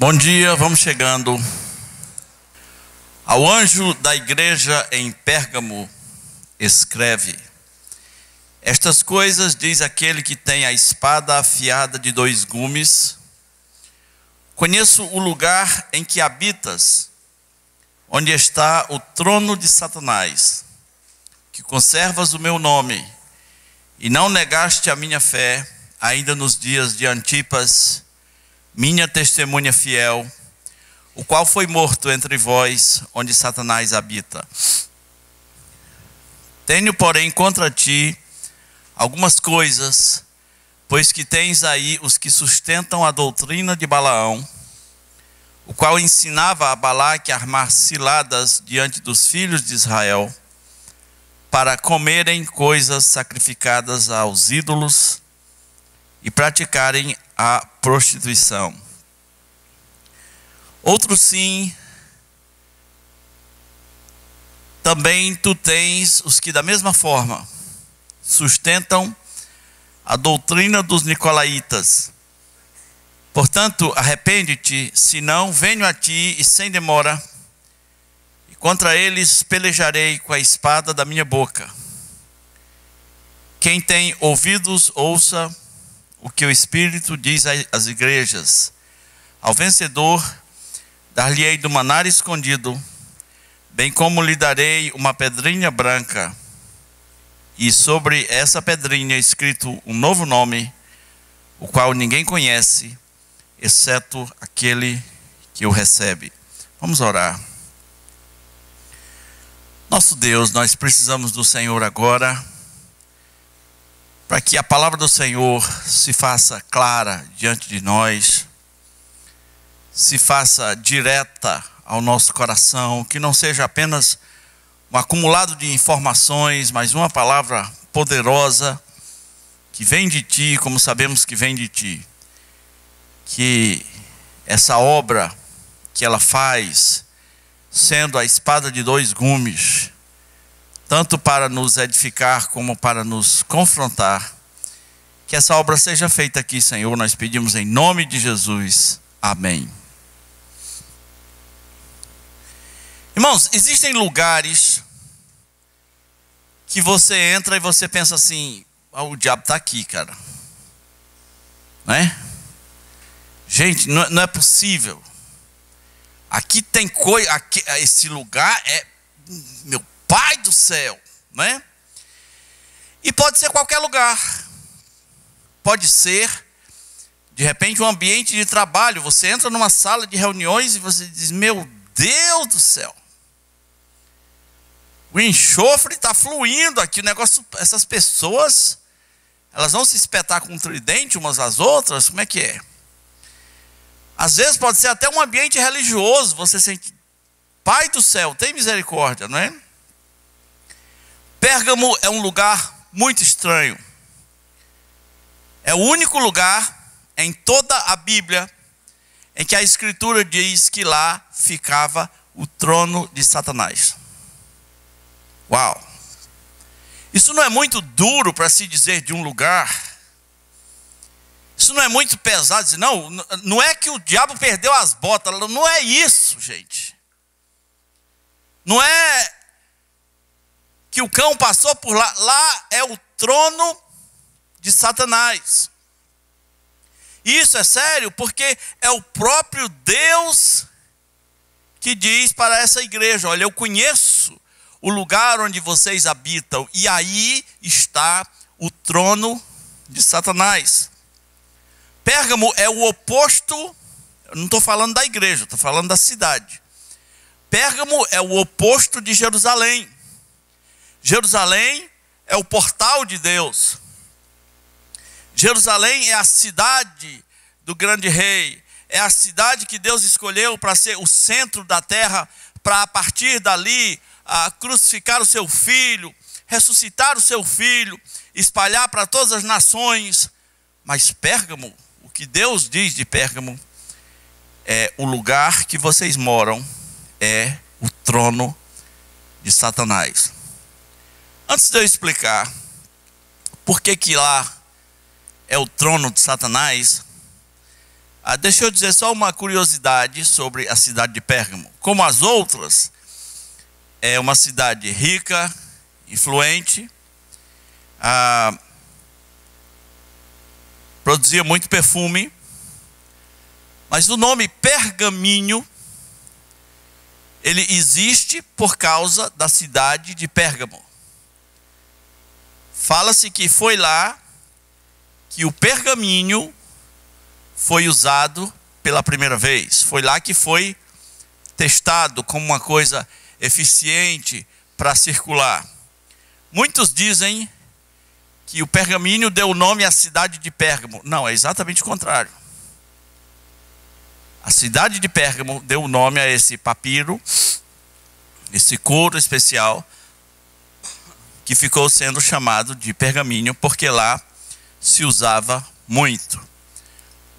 Bom dia, vamos chegando. Ao anjo da igreja em Pérgamo, escreve: estas coisas diz aquele que tem a espada afiada de 2 gumes. Conheço o lugar em que habitas, onde está o trono de Satanás, que conservas o meu nome, e não negaste a minha fé, ainda nos dias de Antipas, minha testemunha fiel, o qual foi morto entre vós, onde Satanás habita. Tenho, porém, contra ti algumas coisas, pois que tens aí os que sustentam a doutrina de Balaão, o qual ensinava a Balaque a armar ciladas diante dos filhos de Israel, para comerem coisas sacrificadas aos ídolos e praticarem a prostituição. Outro sim, também tu tens os que da mesma forma sustentam a doutrina dos nicolaítas. Portanto, arrepende-te, senão venho a ti e sem demora, e contra eles pelejarei com a espada da minha boca. Quem tem ouvidos, ouça o que o Espírito diz às igrejas. Ao vencedor, dar-lhe-ei do maná escondido, bem como lhe darei uma pedrinha branca, e sobre essa pedrinha escrito um novo nome, o qual ninguém conhece, exceto aquele que o recebe. Vamos orar. Nosso Deus, nós precisamos do Senhor agora, para que a palavra do Senhor se faça clara diante de nós, se faça direta ao nosso coração, que não seja apenas um acumulado de informações, mas uma palavra poderosa que vem de ti, como sabemos que vem de ti. Que essa obra que ela faz, sendo a espada de 2 gumes, tanto para nos edificar como para nos confrontar, que essa obra seja feita aqui, Senhor, nós pedimos em nome de Jesus. Amém. Irmãos, existem lugares que você entra e você pensa assim: o diabo está aqui, cara. Não é? Gente, não é possível. Aqui tem coisa, esse lugar é, meu Pai do céu, não é? E pode ser qualquer lugar. Pode ser, de repente, um ambiente de trabalho. Você entra numa sala de reuniões e você diz: meu Deus do céu, o enxofre está fluindo aqui, o negócio, essas pessoas, elas vão se espetar com um tridente umas às outras, como é que é? Às vezes pode ser até um ambiente religioso, você sente: Pai do céu, tem misericórdia, não é? Pérgamo é um lugar muito estranho. É o único lugar em toda a Bíblia em que a Escritura diz que lá ficava o trono de Satanás. Uau! Isso não é muito duro para se dizer de um lugar? Isso não é muito pesado dizer? Não é que o diabo perdeu as botas, não é isso, gente. Não é que o cão passou por lá. Lá é o trono de Satanás. E isso é sério porque é o próprio Deus que diz para essa igreja: olha, eu conheço o lugar onde vocês habitam, e aí está o trono de Satanás. Pérgamo é o oposto, eu não estou falando da igreja, estou falando da cidade. Pérgamo é o oposto de Jerusalém. Jerusalém é o portal de Deus. Jerusalém é a cidade do grande rei. É a cidade que Deus escolheu para ser o centro da terra, para a partir dali crucificar o seu filho, ressuscitar o seu filho, espalhar para todas as nações. Mas Pérgamo, o que Deus diz de Pérgamo, é o lugar que vocês moram, é o trono de Satanás. Antes de eu explicar por que lá é o trono de Satanás, Deixa eu dizer só uma curiosidade sobre a cidade de Pérgamo. Como as outras, é uma cidade rica, influente, produzia muito perfume, mas o nome pergaminho, ele existe por causa da cidade de Pérgamo. Fala-se que foi lá que o pergaminho foi usado pela primeira vez. Foi lá que foi testado como uma coisa eficiente para circular. Muitos dizem que o pergaminho deu o nome à cidade de Pérgamo. Não, é exatamente o contrário. A cidade de Pérgamo deu o nome a esse papiro, esse couro especial, que ficou sendo chamado de pergaminho, porque lá se usava muito.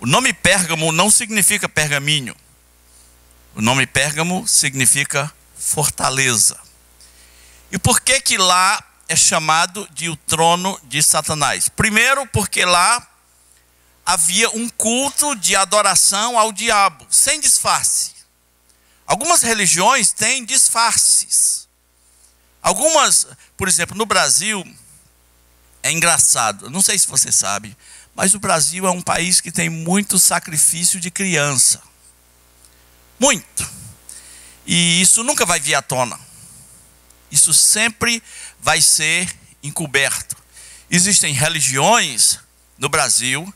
O nome Pérgamo não significa pergaminho. O nome Pérgamo significa fortaleza. E por que que lá é chamado de o trono de Satanás? Primeiro, porque lá havia um culto de adoração ao diabo, sem disfarce. Algumas religiões têm disfarces. Algumas, por exemplo, no Brasil, é engraçado, não sei se você sabe, mas o Brasil é um país que tem muito sacrifício de criança. Muito. E isso nunca vai vir à tona. Isso sempre vai ser encoberto. Existem religiões no Brasil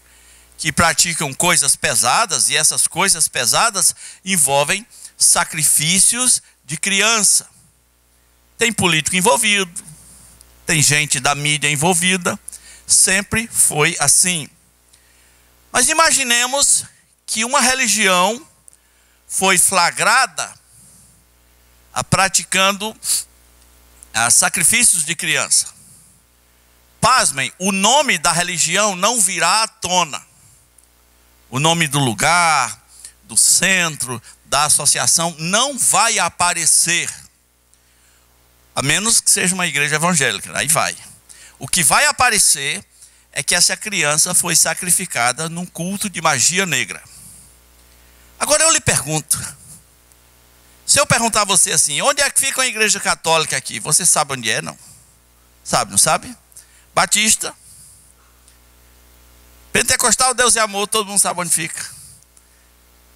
que praticam coisas pesadas, e essas coisas pesadas envolvem sacrifícios de criança. Tem político envolvido, tem gente da mídia envolvida, sempre foi assim. Mas imaginemos que uma religião foi flagrada praticando sacrifícios de criança. Pasmem, o nome da religião não virá à tona. O nome do lugar, do centro, da associação não vai aparecer. A menos que seja uma igreja evangélica, aí vai. O que vai aparecer é que essa criança foi sacrificada num culto de magia negra. Agora eu lhe pergunto, se eu perguntar a você assim, onde é que fica uma igreja católica aqui? Você sabe onde é, não? Sabe, não sabe? Batista. Pentecostal, Deus é amor, todo mundo sabe onde fica.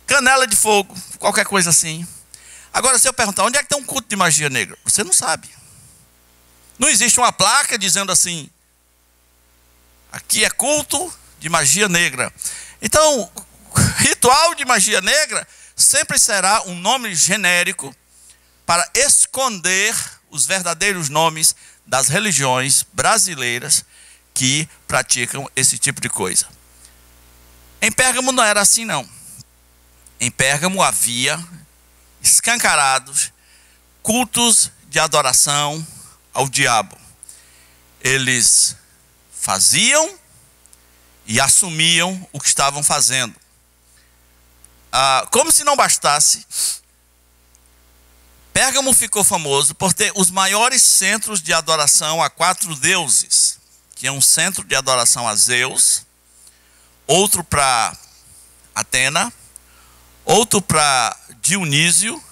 Canela de Fogo, qualquer coisa assim. Agora, se eu perguntar, onde é que tem um culto de magia negra? Você não sabe. Não existe uma placa dizendo assim, aqui é culto de magia negra. Então, ritual de magia negra sempre será um nome genérico para esconder os verdadeiros nomes das religiões brasileiras que praticam esse tipo de coisa. Em Pérgamo não era assim, não. Em Pérgamo havia escancarados cultos de adoração ao diabo. Eles faziam e assumiam o que estavam fazendo. Como se não bastasse, Pérgamo ficou famoso por ter os maiores centros de adoração a 4 deuses. Tinha um centro de adoração a Zeus, outro para Atena, outro para Dionísio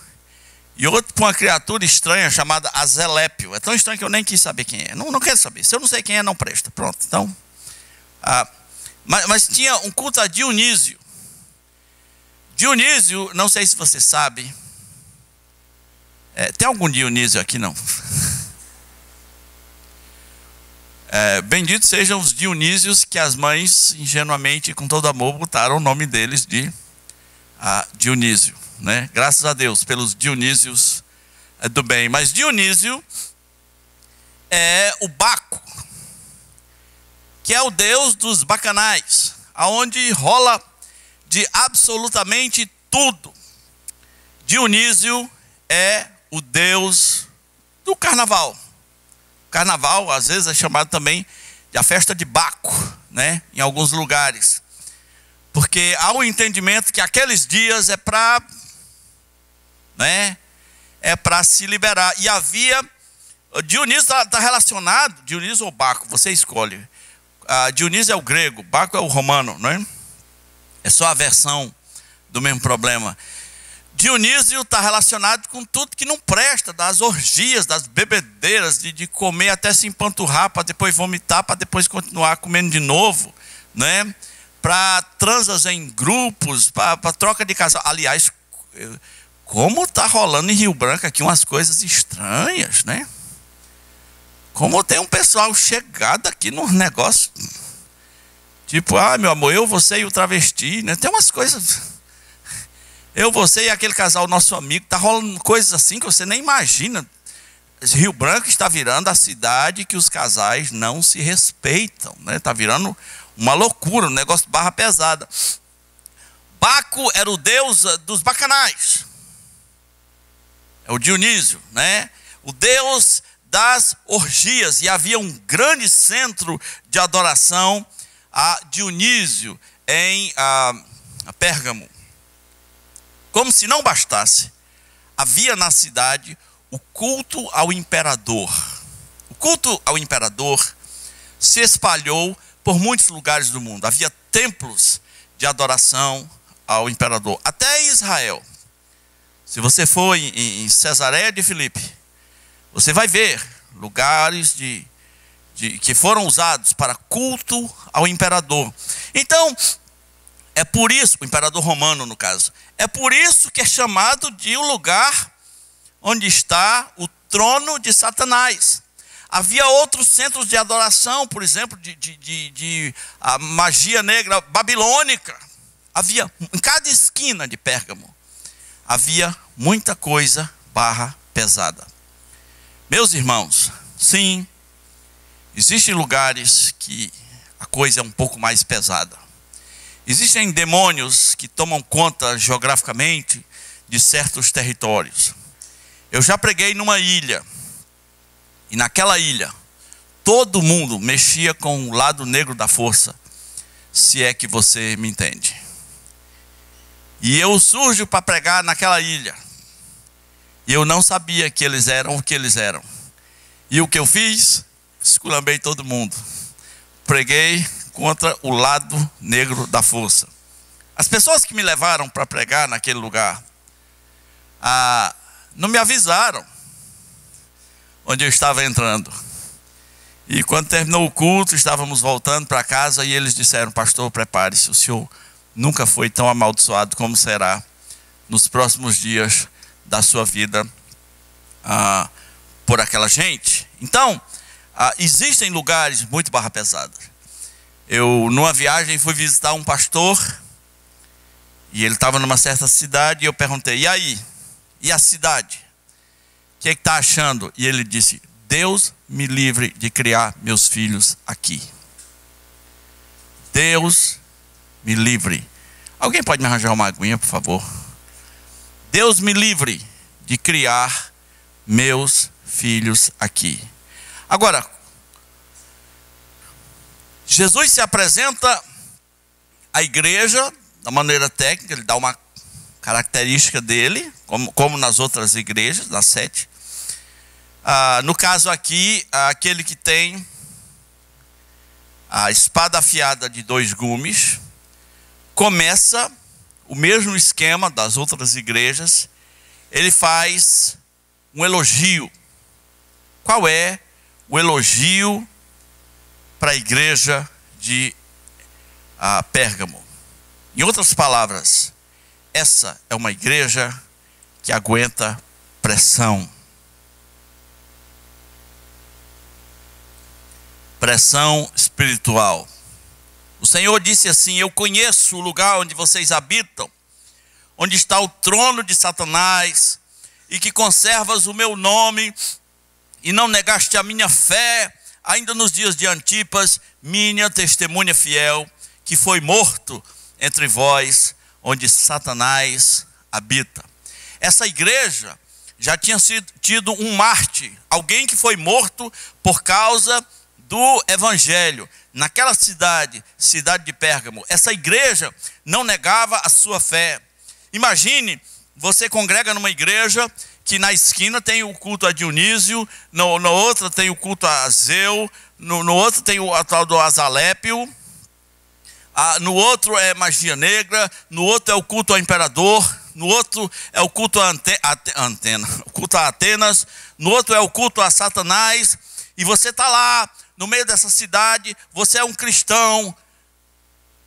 e outro para uma criatura estranha chamada Azelépio. É tão estranho que eu nem quis saber quem é. Não quero saber. Se eu não sei quem é, não presta. Pronto. Então, mas tinha um culto a Dionísio. Dionísio, não sei se você sabe. Tem algum Dionísio aqui? Não. Benditos sejam os Dionísios que as mães, ingenuamente, com todo amor, botaram o nome deles de Dionísio, né? Graças a Deus pelos Dionísios do bem. Mas Dionísio é o Baco, que é o deus dos bacanais, aonde rola de absolutamente tudo. Dionísio é o deus do carnaval. Carnaval, às vezes, é chamado também de a festa de Baco, né? Em alguns lugares. Porque há um entendimento que aqueles dias é para, né? É para se liberar. E havia, Dionísio está relacionado, Dionísio ou Baco, você escolhe. Dionísio é o grego, Baco é o romano, né? É só a versão do mesmo problema. Dionísio está relacionado com tudo que não presta, das orgias, das bebedeiras, de comer até se empanturrar, para depois vomitar, para depois continuar comendo de novo, né? Para transas em grupos, para troca de casal. Aliás, como está rolando em Rio Branco aqui umas coisas estranhas, né? Como tem um pessoal chegado aqui nos negócios, tipo, meu amor, eu, você e o travesti, né? Tem umas coisas... Eu, você e aquele casal, nosso amigo, está rolando coisas assim que você nem imagina. Rio Branco está virando a cidade que os casais não se respeitam, né? Está virando uma loucura, um negócio de barra pesada. Baco era o deus dos bacanais. É o Dionísio, né? O deus das orgias. E havia um grande centro de adoração a Dionísio em Pérgamo. Como se não bastasse, havia na cidade o culto ao imperador. O culto ao imperador se espalhou por muitos lugares do mundo. Havia templos de adoração ao imperador, até em Israel. Se você for em Cesareia de Filipe, você vai ver lugares que foram usados para culto ao imperador. Então, é por isso, o imperador romano no caso, é por isso que é chamado de o lugar onde está o trono de Satanás. Havia outros centros de adoração, por exemplo, de a magia negra babilônica. Havia, em cada esquina de Pérgamo, havia muita coisa barra pesada. Meus irmãos, sim, existem lugares que a coisa é um pouco mais pesada. Existem demônios que tomam conta geograficamente de certos territórios. Eu já preguei numa ilha, e naquela ilha, todo mundo mexia com o lado negro da força, se é que você me entende. E eu surjo para pregar naquela ilha, e eu não sabia que eles eram o que eles eram. E o que eu fiz? Esculambei todo mundo. Preguei contra o lado negro da força. As pessoas que me levaram para pregar naquele lugar, não me avisaram onde eu estava entrando. E quando terminou o culto, estávamos voltando para casa e eles disseram: pastor, prepare-se, o senhor nunca foi tão amaldiçoado como será nos próximos dias da sua vida por aquela gente. Então, existem lugares muito barra pesadas. Eu, numa viagem, fui visitar um pastor, e ele estava numa certa cidade, e eu perguntei: e aí? E a cidade? O que é que está achando? E ele disse: Deus me livre de criar meus filhos aqui. Deus me livre. Alguém pode me arranjar uma aguinha, por favor? Deus me livre de criar meus filhos aqui. Agora, Jesus se apresenta à igreja da maneira técnica, ele dá uma característica dele, como nas outras igrejas, nas 7. No caso aqui, aquele que tem a espada afiada de 2 gumes, começa o mesmo esquema das outras igrejas. Ele faz um elogio. Qual é o elogio para a igreja de Pérgamo? Em outras palavras, essa é uma igreja que aguenta pressão. Pressão espiritual. O Senhor disse assim: eu conheço o lugar onde vocês habitam, onde está o trono de Satanás, e que conservas o meu nome, e não negaste a minha fé, ainda nos dias de Antipas, minha testemunha fiel, que foi morto entre vós, onde Satanás habita. Essa igreja já tinha tido um mártir, alguém que foi morto por causa do evangelho. Naquela cidade de Pérgamo, essa igreja não negava a sua fé. Imagine, você congrega numa igreja que na esquina tem o culto a Dionísio, na outra tem o culto a Zeu, no outro tem o tal do Azalépio, no outro é magia negra, no outro é o culto ao imperador, no outro é o culto a o culto a Atenas, no outro é o culto a Satanás, e você está lá no meio dessa cidade, você é um cristão.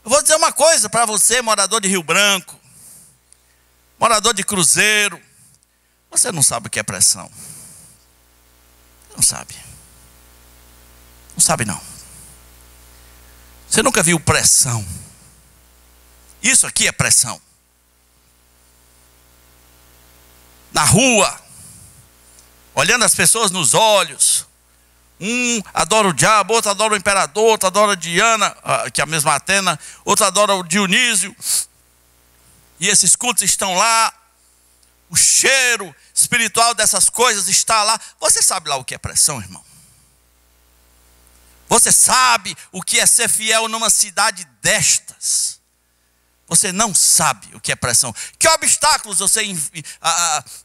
Eu vou dizer uma coisa para você, morador de Rio Branco, morador de Cruzeiro, você não sabe o que é pressão. Não sabe. Não sabe não. Você nunca viu pressão. Isso aqui é pressão. Na rua, olhando as pessoas nos olhos. Um adora o diabo, outro adora o imperador, outro adora Diana, que é a mesma Atena, outro adora o Dionísio. E esses cultos estão lá. O cheiro espiritual dessas coisas está lá. Você sabe lá o que é pressão, irmão? Você sabe o que é ser fiel numa cidade destas? Você não sabe o que é pressão. Que obstáculos você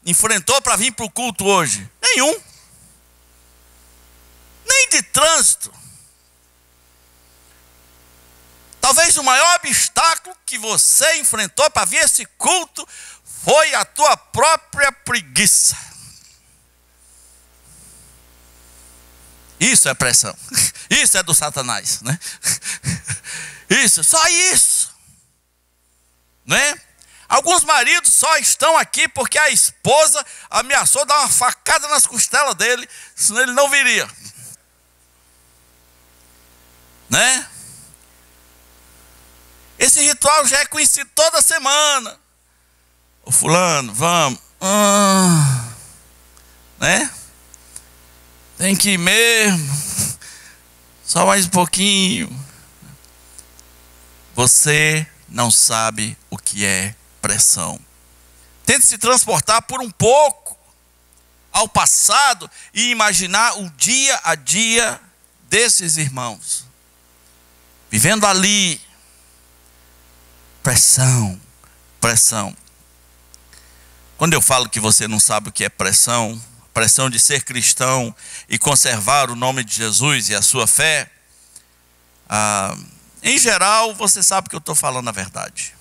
enfrentou para vir para o culto hoje? Nenhum. Nem de trânsito. Talvez o maior obstáculo que você enfrentou para vir a esse culto foi a tua própria preguiça. Isso é pressão. Isso é do Satanás, né? Isso, só isso. Né? Alguns maridos só estão aqui porque a esposa ameaçou dar uma facada nas costelas dele, senão ele não viria. Né? Esse ritual já é conhecido toda semana. Ô fulano, vamos. Né? Tem que ir mesmo. Só mais um pouquinho. Você não sabe o que é pressão. Tente se transportar por um pouco ao passado e imaginar o dia a dia desses irmãos. Vivendo ali. Pressão, pressão. Quando eu falo que você não sabe o que é pressão, pressão de ser cristão e conservar o nome de Jesus e a sua fé, em geral você sabe que eu estou falando a verdade.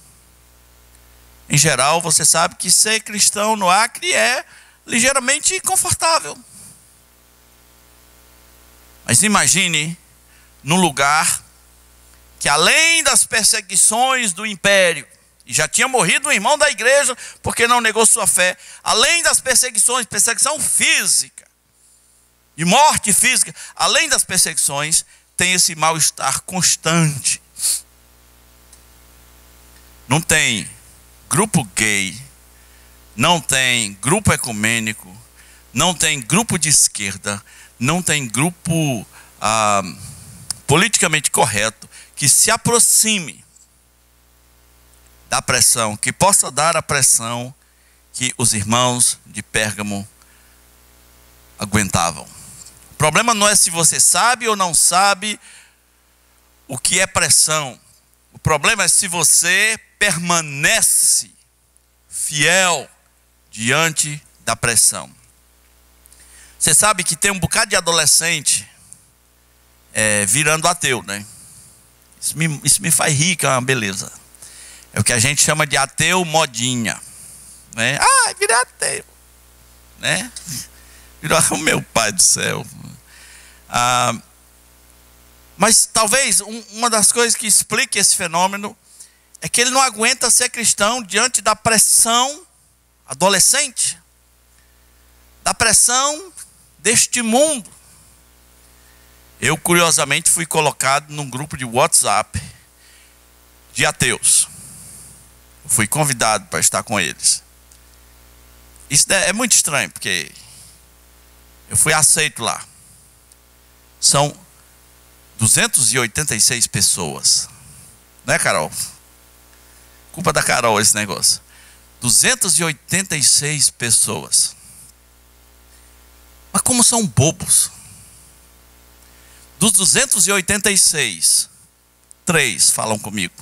Em geral você sabe que ser cristão no Acre é ligeiramente confortável. Mas imagine num lugar que além das perseguições do império, e já tinha morrido um irmão da igreja porque não negou sua fé, além das perseguições, perseguição física e morte física, além das perseguições, tem esse mal-estar constante. Não tem grupo gay, não tem grupo ecumênico, não tem grupo de esquerda, não tem grupo politicamente correto que se aproxime da pressão, que possa dar a pressão que os irmãos de Pérgamo aguentavam. O problema não é se você sabe ou não sabe o que é pressão. O problema é se você permanece fiel diante da pressão. Você sabe que tem um bocado de adolescente virando ateu, né? Isso me faz rir, que é uma beleza. É o que a gente chama de ateu modinha, né? Virei ateu, né? Virou o meu pai do céu. Mas talvez uma das coisas que explique esse fenômeno é que ele não aguenta ser cristão diante da pressão adolescente, da pressão deste mundo. Eu, curiosamente, fui colocado num grupo de WhatsApp de ateus. Fui convidado para estar com eles. Isso é muito estranho, porque eu fui aceito lá. São 286 pessoas. Não é, Carol? Culpa da Carol esse negócio. 286 pessoas. Mas como são bobos. Dos 286, 3 falam comigo.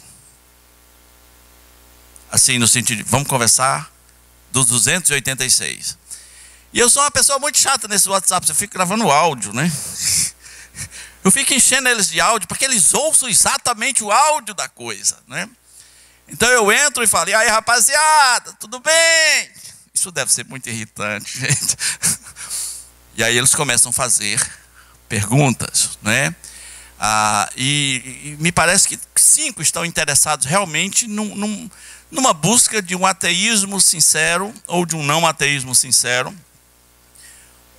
Assim, no sentido de, vamos conversar, dos 286. E eu sou uma pessoa muito chata nesse WhatsApp, eu fico gravando áudio, né? Eu fico enchendo eles de áudio para que eles ouçam exatamente o áudio da coisa, né? Então eu entro e falo: e aí, rapaziada, tudo bem? Isso deve ser muito irritante, gente. E aí eles começam a fazer perguntas, né? E me parece que 5 estão interessados realmente numa busca de um ateísmo sincero ou de um não ateísmo sincero.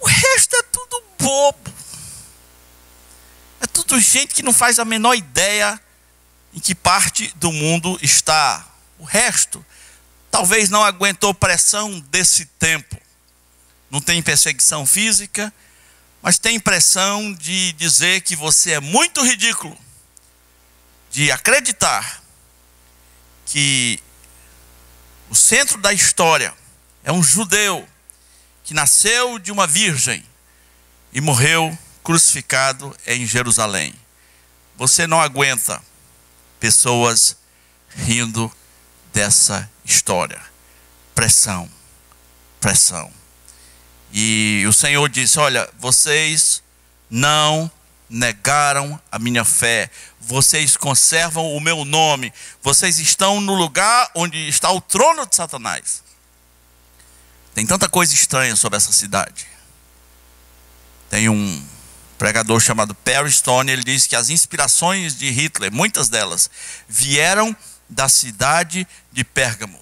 O resto é tudo bobo. É tudo gente que não faz a menor ideia em que parte do mundo está. O resto talvez não aguentou pressão desse tempo. Não tem perseguição física, mas tem pressão de dizer que você é muito ridículo, de acreditar que o centro da história é um judeu que nasceu de uma virgem e morreu crucificado em Jerusalém. Você não aguenta pessoas rindo dessa história. Pressão, pressão. E o Senhor disse: olha, vocês não negaram a minha fé, vocês conservam o meu nome, vocês estão no lugar onde está o trono de Satanás. Tem tanta coisa estranha sobre essa cidade. Tem um pregador chamado Perry Stone, ele diz que as inspirações de Hitler, muitas delas, vieram da cidade de Pérgamo.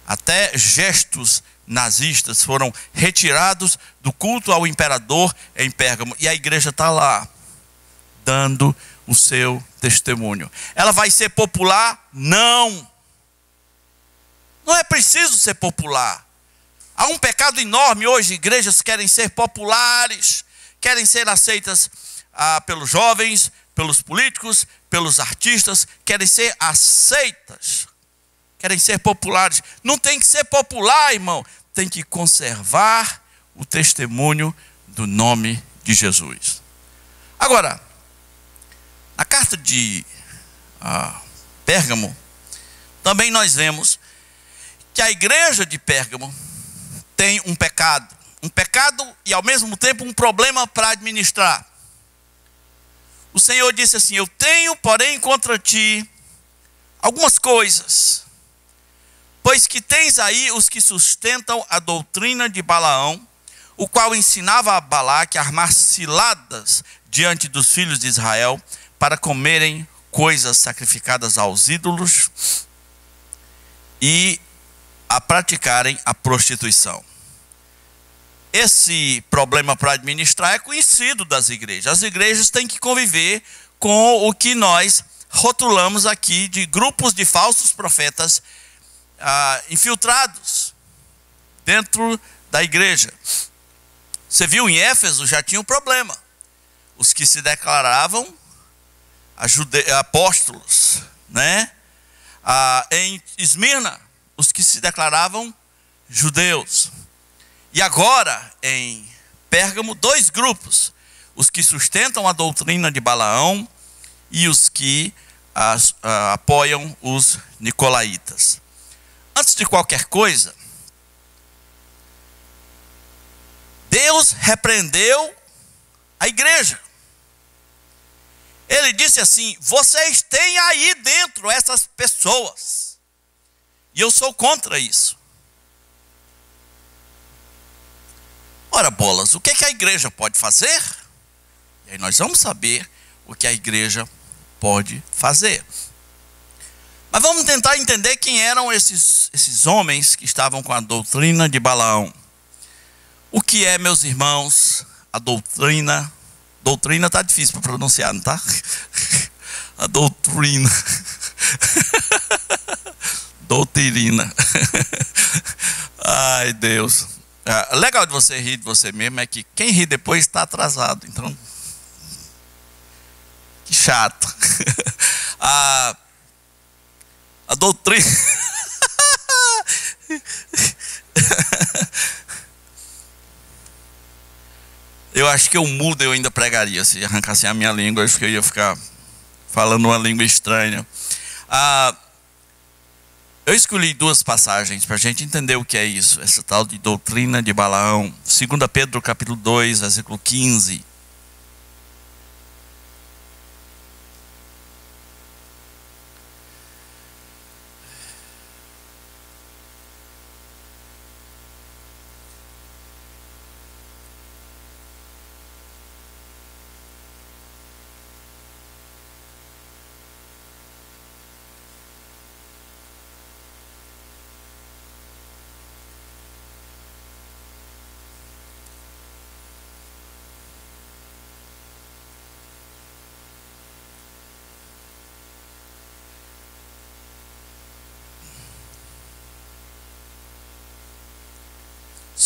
Até gestos nazistas foram retirados do culto ao imperador em Pérgamo. E a igreja está lá, dando o seu testemunho. Ela vai ser popular? Não. Não é preciso ser popular. Há um pecado enorme hoje. Igrejas querem ser populares, querem ser aceitas pelos jovens, pelos políticos, pelos artistas, querem ser aceitas, querem ser populares. Não tem que ser popular, irmão. Tem que conservar o testemunho do nome de Jesus. Agora, na carta de Pérgamo, também nós vemos que a igreja de Pérgamo tem um pecado e ao mesmo tempo um problema para administrar. O Senhor disse assim: eu tenho, porém, contra ti algumas coisas, pois que tens aí os que sustentam a doutrina de Balaão, o qual ensinava a Balaque a armar ciladas diante dos filhos de Israel, para comerem coisas sacrificadas aos ídolos e a praticarem a prostituição. Esse problema para administrar é conhecido das igrejas. As igrejas têm que conviver com o que nós rotulamos aqui de grupos de falsos profetas infiltrados dentro da igreja. Você viu, em Éfeso já tinha um problema. Os que se declaravam apóstolos, né? Em Esmirna, os que se declaravam judeus. E agora, em Pérgamo, 2 grupos: os que sustentam a doutrina de Balaão e os que apoiam os nicolaítas. Antes de qualquer coisa, Deus repreendeu a igreja. Ele disse assim: vocês têm aí dentro essas pessoas, e eu sou contra isso. Ora bolas, o que a igreja pode fazer? E aí nós vamos saber o que a igreja pode fazer. Mas vamos tentar entender quem eram esses homens que estavam com a doutrina de Balaão. O que é, meus irmãos, a doutrina? Doutrina está difícil para pronunciar, não está? A doutrina. Doutrina. Ai, Deus. Legal de você rir de você mesmo é que quem ri depois está atrasado. Então, que chato. A doutrina. Eu acho que eu mudo, eu ainda pregaria. Se arrancasse a minha língua, acho que eu ia ficar falando uma língua estranha. Eu escolhi 2 passagens para a gente entender o que é isso, essa tal de doutrina de Balaão. 2 Pedro capítulo 2, versículo 15.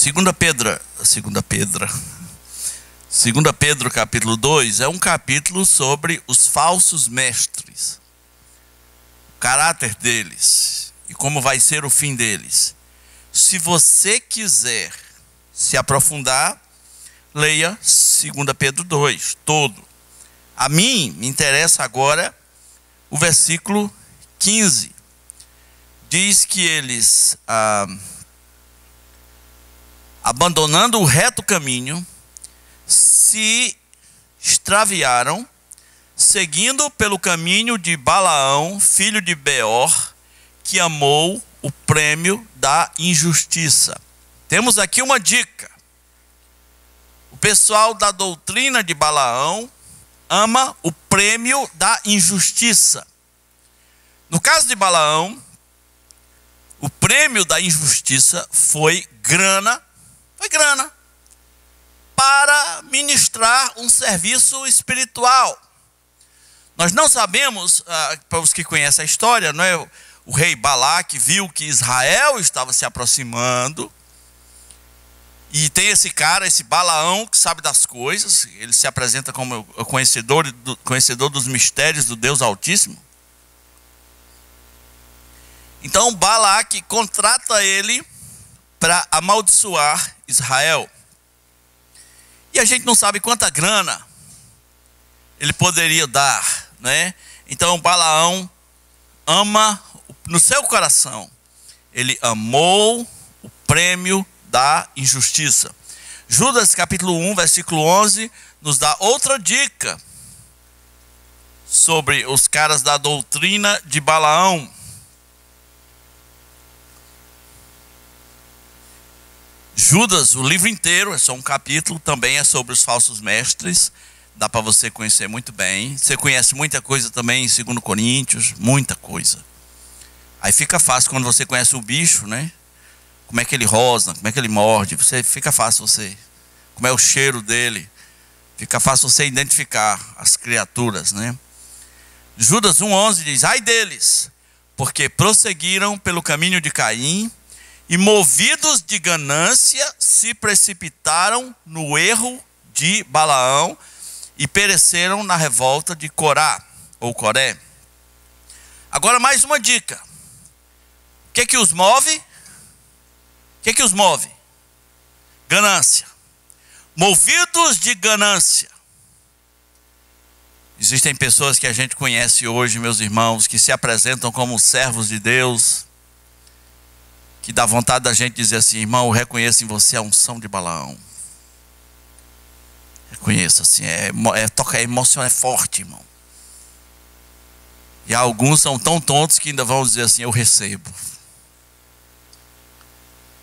Segunda Pedro capítulo 2 é um capítulo sobre os falsos mestres, o caráter deles e como vai ser o fim deles. Se você quiser se aprofundar, leia 2 Pedro 2 todo. A mim me interessa agora o versículo 15. Diz que eles, abandonando o reto caminho, se extraviaram, seguindo pelo caminho de Balaão, filho de Beor, que amou o prêmio da injustiça. Temos aqui uma dica. O pessoal da doutrina de Balaão ama o prêmio da injustiça. No caso de Balaão, o prêmio da injustiça foi grana para ministrar um serviço espiritual. Nós não sabemos, para os que conhecem a história, não é? O rei Balaque viu que Israel estava se aproximando, e tem esse cara, esse Balaão, que sabe das coisas. Ele se apresenta como o conhecedor dos mistérios do Deus Altíssimo. Então Balaque contrata ele para amaldiçoar Israel. E a gente não sabe quanta grana ele poderia dar, né? Então Balaão ama, no seu coração, ele amou o prêmio da injustiça. Judas capítulo 1, versículo 11, nos dá outra dica sobre os caras da doutrina de Balaão. Judas, o livro inteiro, é só um capítulo, também é sobre os falsos mestres. Dá para você conhecer muito bem. Você conhece muita coisa também em 2 Coríntios, muita coisa. Aí fica fácil quando você conhece o bicho, né? Como é que ele rosna, como é que ele morde. Fica fácil você, como é o cheiro dele. Fica fácil você identificar as criaturas, né? Judas 1,11 diz: ai deles, porque prosseguiram pelo caminho de Caim, e movidos de ganância se precipitaram no erro de Balaão e pereceram na revolta de Corá, ou Coré. Agora mais uma dica. O que os move? O que os move? Ganância. Movidos de ganância. Existem pessoas que a gente conhece hoje, meus irmãos, que se apresentam como servos de Deus, que dá vontade da gente dizer assim: irmão, eu reconheço em você a unção de Balaão. Reconheço assim, toca, emoção é forte, irmão. E alguns são tão tontos que ainda vão dizer assim: eu recebo.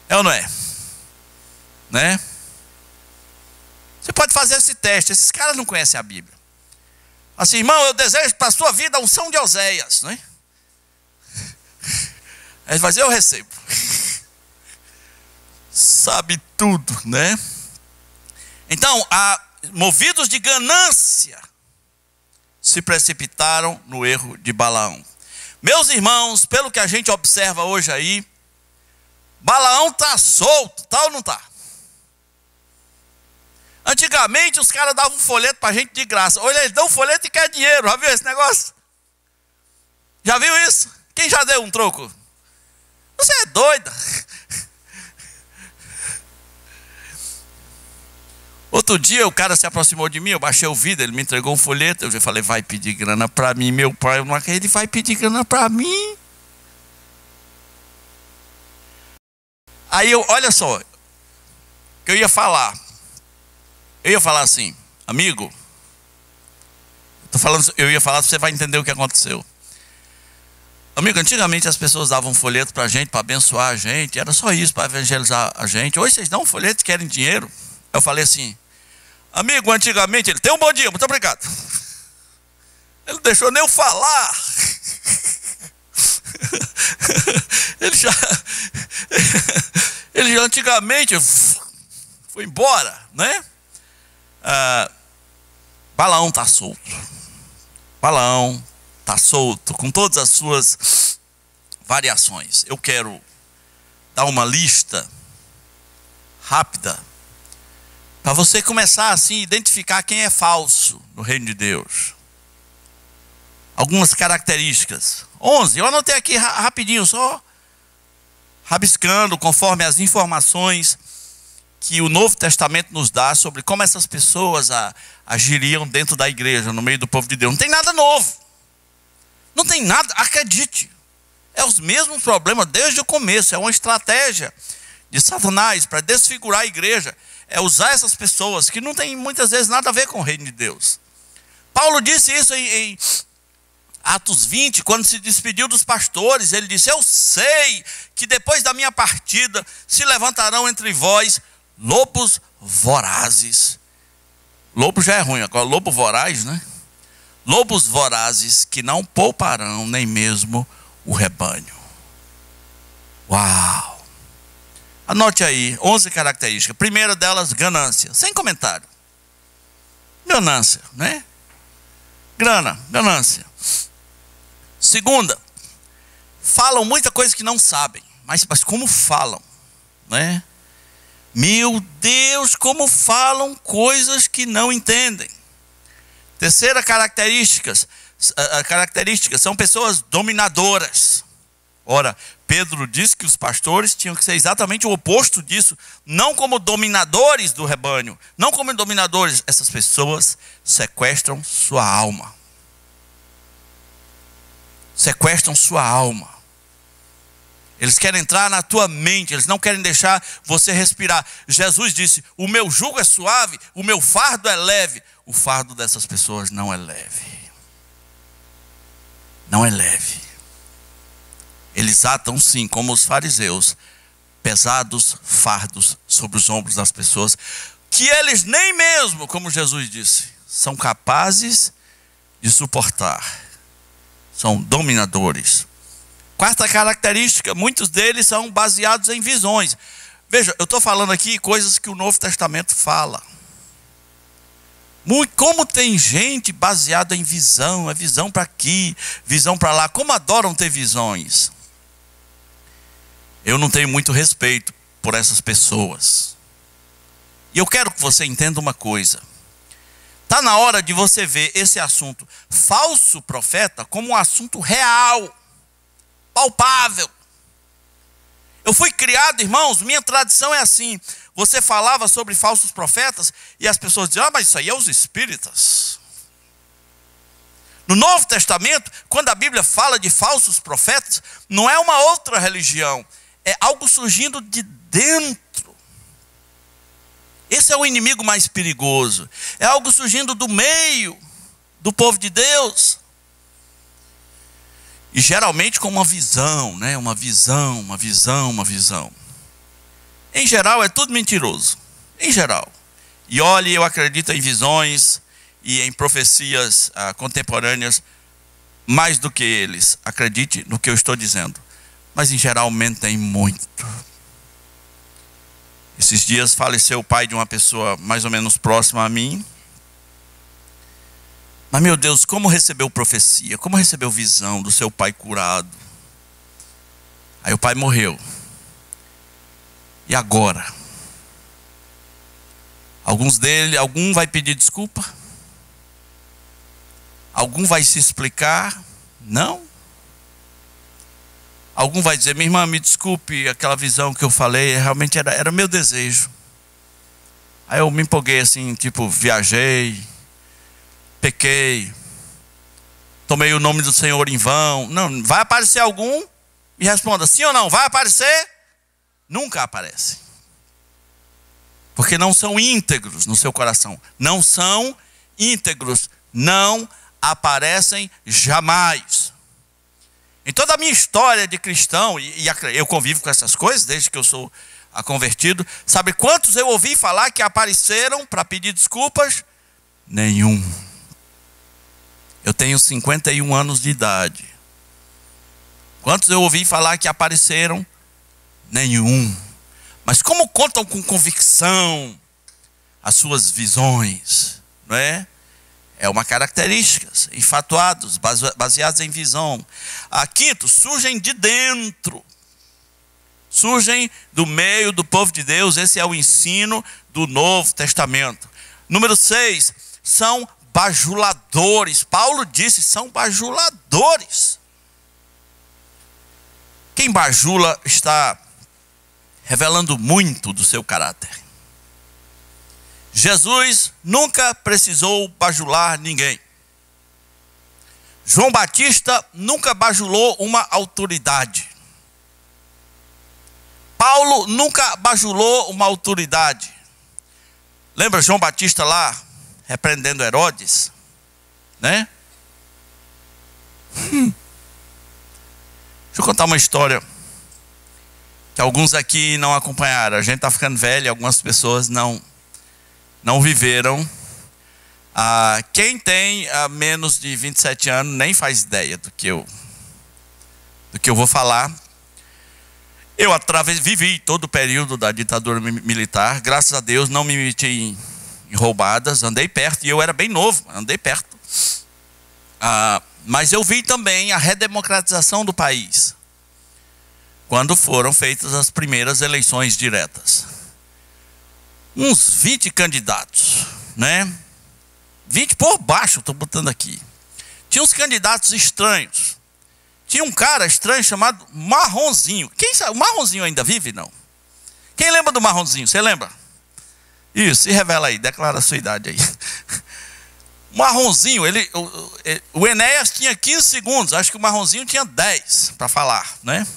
É ou não é? Né? Você pode fazer esse teste. Esses caras não conhecem a Bíblia. Assim, irmão, eu desejo para a sua vida a unção de Oséias, né? Aí ele vai dizer: eu recebo. Sabe tudo, né? Então, movidos de ganância, se precipitaram no erro de Balaão. Meus irmãos, pelo que a gente observa hoje aí, Balaão está solto, tá ou não está? Antigamente os caras davam um folheto para a gente de graça. Hoje eles dão um folheto e quer dinheiro. Já viu esse negócio? Já viu isso? Quem já deu um troco? Você é doida. Outro dia o cara se aproximou de mim, eu baixei o vidro, ele me entregou um folheto. Eu falei: vai pedir grana para mim, meu pai. Eu não acredito, ele vai pedir grana para mim. Aí olha só, que eu ia falar assim: amigo, eu ia falar, você vai entender o que aconteceu. Amigo, antigamente as pessoas davam um folheto para a gente, para abençoar a gente, era só isso, para evangelizar a gente. Hoje vocês dão um folheto e querem dinheiro. Eu falei assim: amigo, antigamente ele tem um bom dia, muito obrigado. Ele não deixou nem eu falar. Ele já antigamente foi embora, né? Balaão está solto. Balaão está solto, com todas as suas variações. Eu quero dar uma lista rápida, para você começar assim a identificar quem é falso no reino de Deus. Algumas características. 11, eu anotei aqui rapidinho, só rabiscando conforme as informações que o Novo Testamento nos dá sobre como essas pessoas agiriam dentro da igreja, no meio do povo de Deus. Não tem nada novo. Não tem nada, acredite. É os mesmos problemas desde o começo. É uma estratégia de Satanás para desfigurar a igreja. É usar essas pessoas que não tem muitas vezes nada a ver com o reino de Deus. Paulo disse isso em Atos 20, quando se despediu dos pastores. Ele disse: eu sei que depois da minha partida se levantarão entre vós lobos vorazes. Lobo já é ruim, agora lobo voraz, né? Lobos vorazes que não pouparão nem mesmo o rebanho. Uau! Anote aí, 11 características. Primeira delas, ganância. Sem comentário. Ganância, né? Grana, ganância. Segunda, falam muita coisa que não sabem. Mas como falam, né? Meu Deus, como falam coisas que não entendem. Terceira característica, são pessoas dominadoras. Ora, Pedro disse que os pastores tinham que ser exatamente o oposto disso. Não como dominadores do rebanho. Não como dominadores. Essas pessoas sequestram sua alma. Sequestram sua alma. Eles querem entrar na tua mente. Eles não querem deixar você respirar. Jesus disse: o meu jugo é suave, o meu fardo é leve. O fardo dessas pessoas não é leve. Não é leve. Eles atam sim, como os fariseus, pesados fardos sobre os ombros das pessoas, que eles nem mesmo, como Jesus disse, são capazes de suportar. São dominadores. Quarta característica, muitos deles são baseados em visões. Veja, eu estou falando aqui coisas que o Novo Testamento fala. Como tem gente baseada em visão, é visão para aqui, visão para lá. Como adoram ter visões. Eu não tenho muito respeito por essas pessoas. E eu quero que você entenda uma coisa. Está na hora de você ver esse assunto falso profeta como um assunto real, palpável. Eu fui criado, irmãos, minha tradição é assim. Você falava sobre falsos profetas e as pessoas diziam: mas isso aí é os espíritas. No Novo Testamento, quando a Bíblia fala de falsos profetas, não é uma outra religião. É algo surgindo de dentro. Esse é o inimigo mais perigoso. É algo surgindo do meio do povo de Deus. E geralmente com uma visão, né? Uma visão. Em geral é tudo mentiroso. Em geral. E olhe, eu acredito em visões e em profecias contemporâneas mais do que eles. Acredite no que eu estou dizendo. Mas em geral mentem muito. Esses dias faleceu o pai de uma pessoa mais ou menos próxima a mim. Mas meu Deus, como recebeu profecia? Como recebeu visão do seu pai curado? Aí o pai morreu. E agora? Algum vai pedir desculpa? Algum vai se explicar? Não? Algum vai dizer: minha irmã, me desculpe, aquela visão que eu falei realmente era meu desejo. Aí eu me empolguei assim, tipo, viajei, pequei, tomei o nome do Senhor em vão. Não, vai aparecer algum? Me responda, sim ou não, vai aparecer? Nunca aparece. Porque não são íntegros no seu coração. Não são íntegros, não aparecem jamais. Em toda a minha história de cristão, e eu convivo com essas coisas desde que eu sou convertido, sabe quantos eu ouvi falar que apareceram para pedir desculpas? Nenhum. Eu tenho 51 anos de idade. Quantos eu ouvi falar que apareceram? Nenhum. Mas como contam com convicção as suas visões, não é? É uma característica, enfatuados, baseados em visão. Quinto, surgem de dentro. surgem do meio do povo de Deus. Esse é o ensino do Novo Testamento. Número 6, são bajuladores. Paulo disse, são bajuladores. Quem bajula está revelando muito do seu caráter. Jesus nunca precisou bajular ninguém. João Batista nunca bajulou uma autoridade. Paulo nunca bajulou uma autoridade. Lembra João Batista lá, repreendendo Herodes? Né? Deixa eu contar uma história que alguns aqui não acompanharam. A gente está ficando velho, algumas pessoas não viveram. Quem tem menos de 27 anos nem faz ideia do que eu vou falar. Eu vivi todo o período da ditadura militar. Graças a Deus não me meti em roubadas. Andei perto, e eu era bem novo, andei perto. Mas eu vi também a redemocratização do país, quando foram feitas as primeiras eleições diretas. Uns 20 candidatos, né? 20 por baixo, estou botando aqui. Tinha uns candidatos estranhos. Tinha um cara estranho chamado Marronzinho. Quem sabe? O Marronzinho ainda vive, não? Quem lembra do Marronzinho? Você lembra? Isso, se revela aí, declara a sua idade aí. Marronzinho, o Enéas tinha 15 segundos, acho que o Marronzinho tinha 10 para falar, né?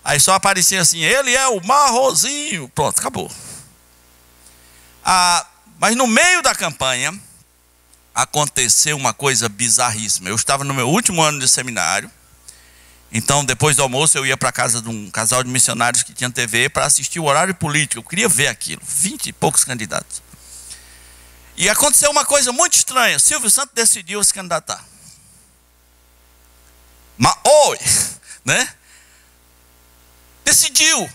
Aí só aparecia assim, ele é o Marronzinho. Pronto, acabou. Mas no meio da campanha, aconteceu uma coisa bizarríssima. Eu estava no meu último ano de seminário. Então, depois do almoço, eu ia para a casa de um casal de missionários que tinha TV para assistir o horário político. Eu queria ver aquilo. 20 e poucos candidatos. E aconteceu uma coisa muito estranha. Silvio Santos decidiu se candidatar. Né? Decidiu.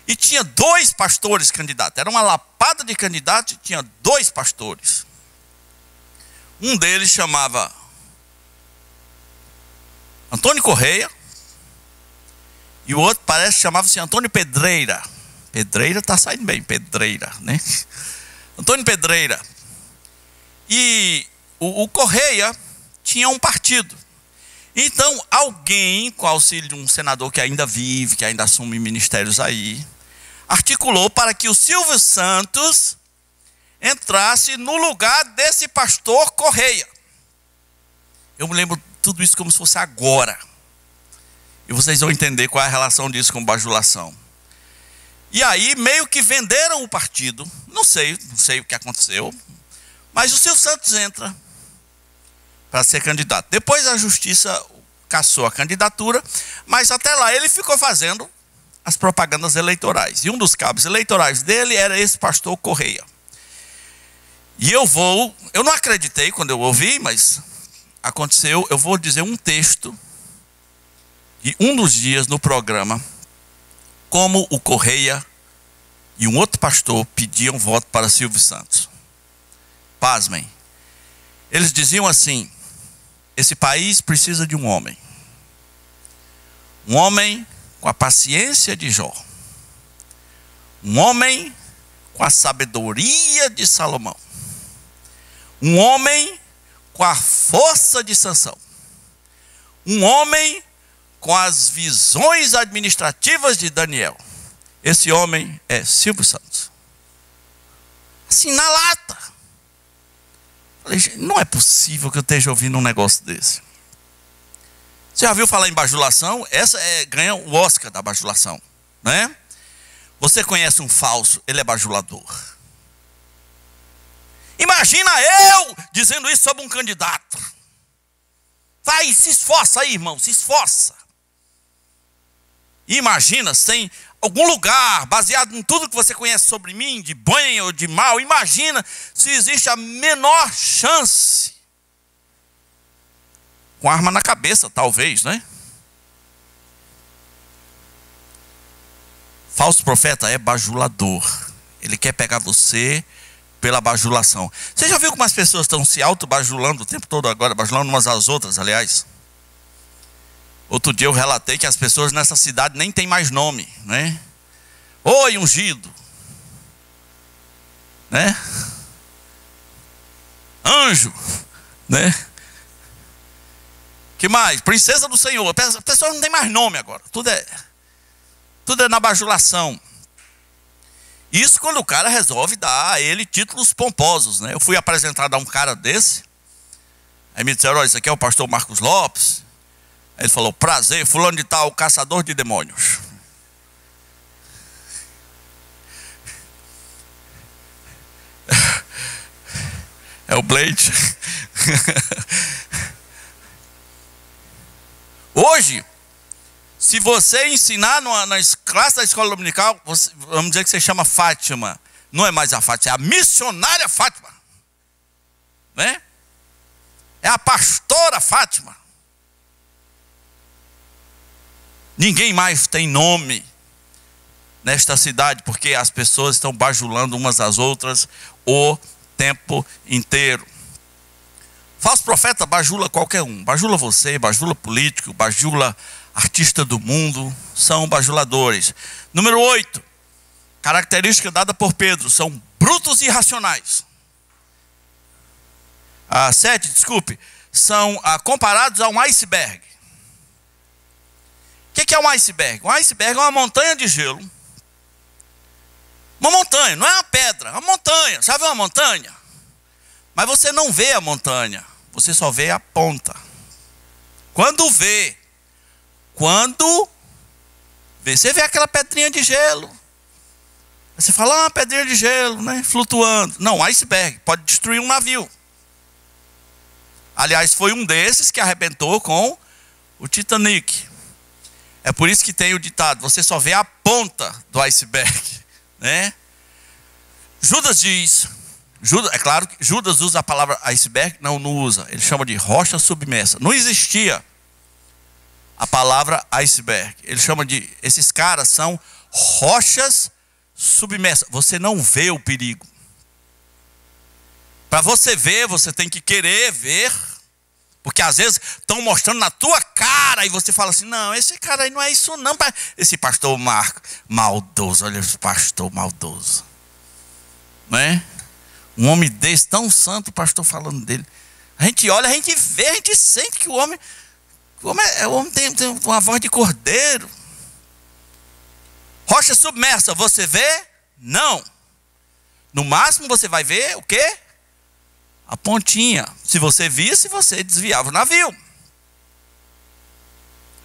E tinha 2 pastores candidatos. Era uma lapada de candidatos e tinha 2 pastores. Um deles chamava Antônio Correia. E o outro chamava-se Antônio Pedreira. Pedreira está saindo bem, Pedreira, né? Antônio Pedreira. E o Correia tinha um partido. Então, alguém, com auxílio de um senador que ainda vive, que ainda assume ministérios aí, articulou para que o Silvio Santos entrasse no lugar desse pastor Correia. Eu me lembro tudo isso como se fosse agora. E vocês vão entender qual é a relação disso com bajulação. E aí meio que venderam o partido. Não sei o que aconteceu. Mas o Silvio Santos entra para ser candidato. Depois a justiça cassou a candidatura. Mas até lá ele ficou fazendo as propagandas eleitorais. E um dos cabos eleitorais dele era esse pastor Correia. E eu não acreditei quando eu ouvi, mas aconteceu. Eu vou dizer um texto de um dos dias no programa, como o Correia e um outro pastor pediam voto para Silvio Santos. Pasmem. Eles diziam assim: esse país precisa de um homem. Um homem com a paciência de Jó. Um homem com a sabedoria de Salomão. Um homem com a força de Sansão. Um homem com as visões administrativas de Daniel. Esse homem é Silvio Santos. Assim, na lata. Falei, não é possível que eu esteja ouvindo um negócio desse. Você já viu falar em bajulação? Essa ganha o Oscar da bajulação, né? Você conhece um falso, ele é bajulador. Imagina eu dizendo isso sobre um candidato. Vai, se esforça aí, irmão, se esforça. Imagina, sem algum lugar, baseado em tudo que você conhece sobre mim, de bem ou de mal, imagina se existe a menor chance. Com arma na cabeça, talvez, né? Falso profeta é bajulador. Ele quer pegar você pela bajulação. Você já viu como as pessoas estão se auto-bajulando o tempo todo agora, bajulando umas às outras, aliás? Outro dia eu relatei que as pessoas nessa cidade nem tem mais nome, né? Oi, ungido, né? Anjo, né? Que mais? Princesa do Senhor. As pessoas não tem mais nome agora. Tudo é na bajulação. Isso quando o cara resolve dar a ele títulos pomposos, né? Eu fui apresentado a um cara desse. Aí me disseram, olha, isso aqui é o pastor Marcos Lopes. Aí ele falou, prazer, fulano de tal, caçador de demônios. É o Blade. Hoje, se você ensinar nas classes da escola dominical, vamos dizer que você chama Fátima. Não é mais a Fátima, é a missionária Fátima. Né? É a pastora Fátima. Ninguém mais tem nome nesta cidade, porque as pessoas estão bajulando umas às outras o tempo inteiro. Falso profeta bajula qualquer um. Bajula você, bajula político, bajula artista do mundo. São bajuladores. Número 8. Característica dada por Pedro. São brutos e irracionais. 7, desculpe. São comparados a um iceberg. O que é um iceberg? Um iceberg é uma montanha de gelo. Uma montanha, não é uma pedra, é uma montanha. Sabe uma montanha? Mas você não vê a montanha, você só vê a ponta. Quando vê, você vê aquela pedrinha de gelo. Você fala, uma pedrinha de gelo, né, flutuando. Não, iceberg, pode destruir um navio. Aliás, foi um desses que arrebentou com o Titanic. É por isso que tem o ditado, você só vê a ponta do iceberg, né? Judas diz, é claro que Judas usa a palavra iceberg, não usa, ele chama de rocha submersa. Não existia a palavra iceberg, ele chama de, esses caras são rochas submersas. Você não vê o perigo. Para você ver, você tem que querer ver. Porque às vezes estão mostrando na tua cara e você fala assim, não, esse cara aí não é isso não. Esse pastor Marco, maldoso, olha esse pastor maldoso. Não é? Um homem desse, tão santo, o pastor falando dele. A gente olha, a gente vê, a gente sente que o homem tem uma voz de cordeiro. Rocha submersa, você vê? Não. No máximo você vai ver o quê? A pontinha. Se você visse, você desviava o navio.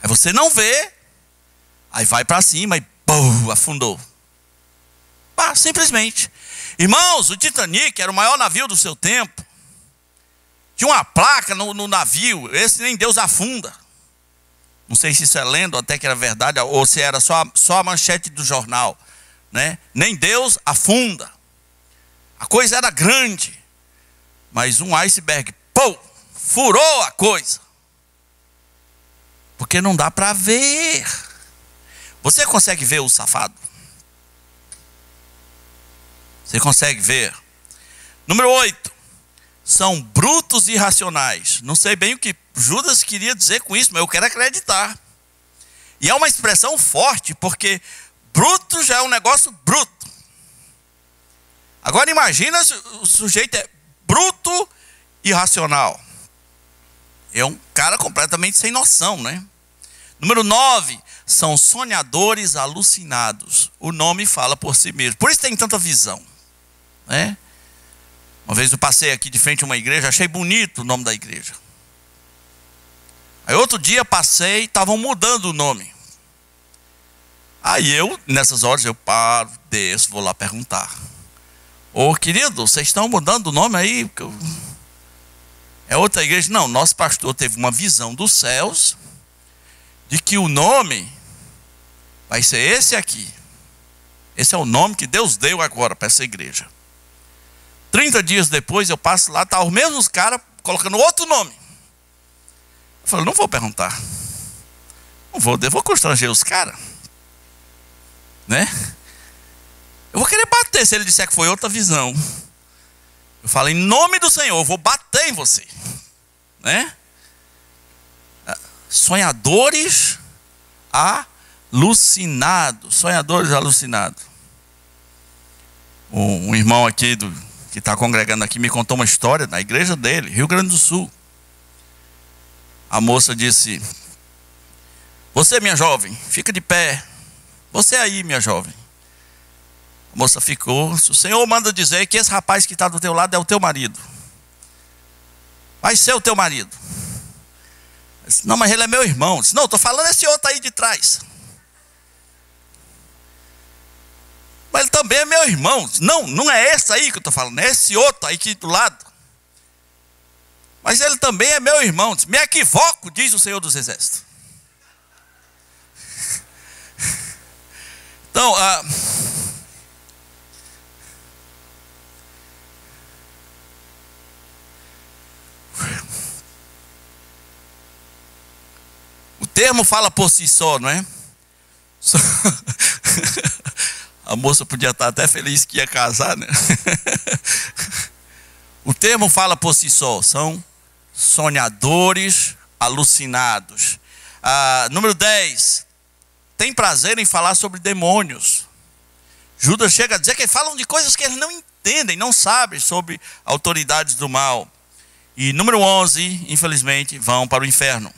Aí você não vê. Aí vai para cima e pum, afundou. Simplesmente. Irmãos, o Titanic era o maior navio do seu tempo. Tinha uma placa no navio. Esse nem Deus afunda. Não sei se isso é lenda ou até que era verdade. Ou se era só a manchete do jornal, né? Nem Deus afunda. A coisa era grande. Mas um iceberg, pô, furou a coisa. Porque não dá para ver. Você consegue ver o safado? Você consegue ver? Número 8. São brutos e irracionais. Não sei bem o que Judas queria dizer com isso, mas eu quero acreditar. E é uma expressão forte, porque bruto já é um negócio bruto. Agora imagina o sujeito é bruto e irracional. É um cara completamente sem noção, né? Número 9, são sonhadores alucinados. O nome fala por si mesmo. Por isso tem tanta visão, né? Uma vez eu passei aqui de frente a uma igreja, achei bonito o nome da igreja. Aí outro dia passei e estavam mudando o nome. Aí eu, nessas horas, eu paro, desço, vou lá perguntar. Ô querido, vocês estão mudando o nome aí? É outra igreja? Não, nosso pastor teve uma visão dos céus de que o nome vai ser esse aqui. Esse é o nome que Deus deu agora para essa igreja. 30 dias depois eu passo lá, tá os mesmos caras colocando outro nome. Eu falei, não vou perguntar. Eu vou constranger os caras. Né? Eu vou querer bater se ele disser que foi outra visão. Eu falo, em nome do Senhor, eu vou bater em você. Né? sonhadores alucinados. Sonhadores alucinados. Um irmão aqui que está congregando aqui me contou uma história na igreja dele, Rio Grande do Sul. A moça disse: você, minha jovem, fica de pé. Você aí, minha jovem. A moça ficou. O Senhor manda dizer que esse rapaz que está do teu lado é o teu marido. Vai ser o teu marido. Eu disse: não, mas ele é meu irmão. Eu disse: não, estou falando esse outro aí de trás. Mas ele também é meu irmão. Não, não é esse aí que eu estou falando, é esse outro aí aqui do lado. Mas ele também é meu irmão. Me equivoco, diz o Senhor dos Exércitos. Então, o termo fala por si só, não é? A moça podia estar até feliz que ia casar, né? O termo fala por si só. São sonhadores alucinados. Número 10. Tem prazer em falar sobre demônios. Judas chega a dizer que falam de coisas que eles não entendem, não sabem sobre autoridades do mal. E número 11, infelizmente, vão para o inferno.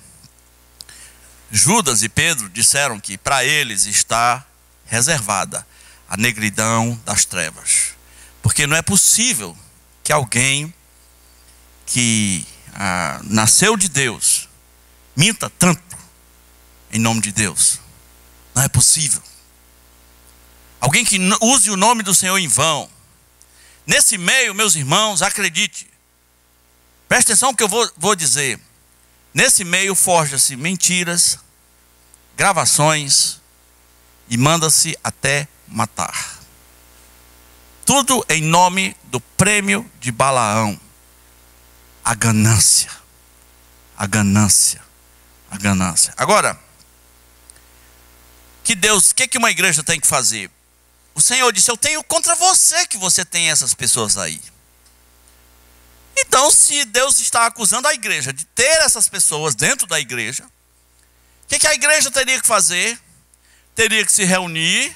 Judas e Pedro disseram que para eles está reservada a negridão das trevas. Porque não é possível que alguém que nasceu de Deus minta tanto em nome de Deus. Não é possível. Alguém que use o nome do Senhor em vão. Nesse meio, meus irmãos, acredite. Preste atenção no que eu vou dizer. Nesse meio forja-se mentiras, gravações e manda-se até matar. Tudo em nome do prêmio de Balaão. A ganância. A ganância. A ganância. Agora, o que uma igreja tem que fazer? O Senhor disse: eu tenho contra você que você tem essas pessoas aí. Então, se Deus está acusando a igreja de ter essas pessoas dentro da igreja, o que a igreja teria que fazer? Teria que se reunir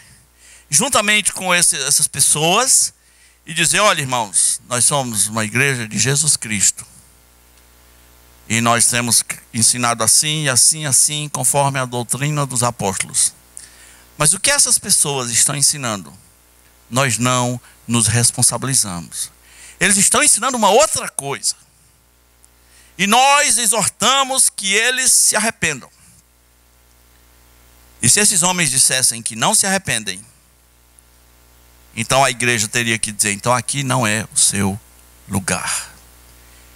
juntamente com essas pessoas e dizer: olha, irmãos, nós somos uma igreja de Jesus Cristo. E nós temos ensinado assim, assim, assim, conforme a doutrina dos apóstolos. Mas o que essas pessoas estão ensinando, nós não nos responsabilizamos. Eles estão ensinando uma outra coisa. E nós exortamos que eles se arrependam. E se esses homens dissessem que não se arrependem, então a igreja teria que dizer: então aqui não é o seu lugar.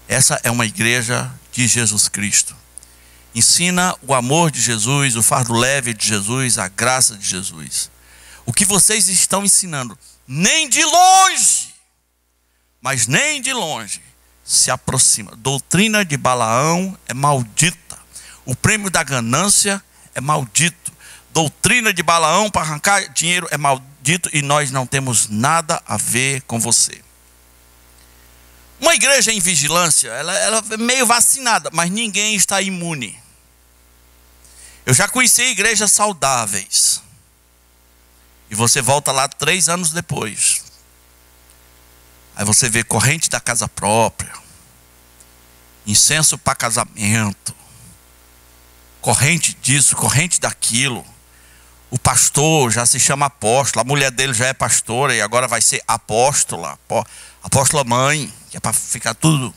Essa é uma igreja de Jesus Cristo. Ensina o amor de Jesus, o fardo leve de Jesus, a graça de Jesus. O que vocês estão ensinando, nem de longe, mas nem de longe, se aproxima. Doutrina de Balaão é maldita. O prêmio da ganância é maldito. Doutrina de Balaão para arrancar dinheiro é maldito e nós não temos nada a ver com você. Uma igreja em vigilância, ela é meio vacinada, mas ninguém está imune. Eu já conheci igrejas saudáveis. E você volta lá 3 anos depois. Aí você vê corrente da casa própria, incenso para casamento, corrente disso, corrente daquilo. O pastor já se chama apóstolo, a mulher dele já é pastora e agora vai ser apóstola, apóstola mãe, que é para ficar tudo.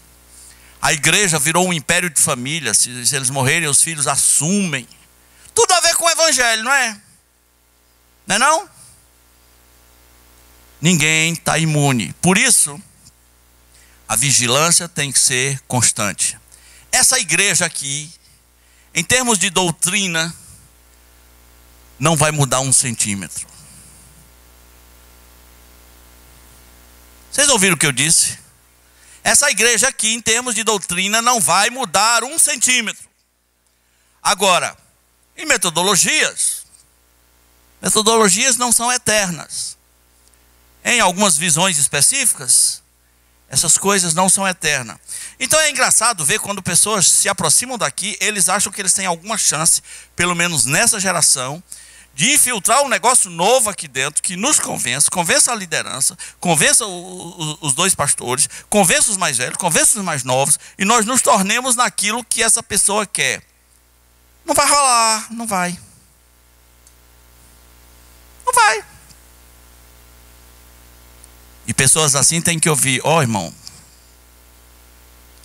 A igreja virou um império de família. Se eles morrerem, os filhos assumem. Tudo a ver com o evangelho, não é? Não é não? Ninguém está imune. Por isso, a vigilância tem que ser constante. Essa igreja aqui, em termos de doutrina, não vai mudar 1 centímetro. Vocês ouviram o que eu disse? Essa igreja aqui, em termos de doutrina, não vai mudar 1 centímetro. Agora, em metodologias não são eternas. Em algumas visões específicas, Essas coisas não são eternas. Então é engraçado ver quando pessoas se aproximam daqui, eles acham que eles têm alguma chance, pelo menos nessa geração, de infiltrar um negócio novo aqui dentro, que nos convença a liderança, convença os dois pastores, convença os mais velhos, convença os mais novos, e nós nos tornemos naquilo que essa pessoa quer. Não vai rolar, não vai. Não vai. E pessoas assim têm que ouvir: ó, irmão,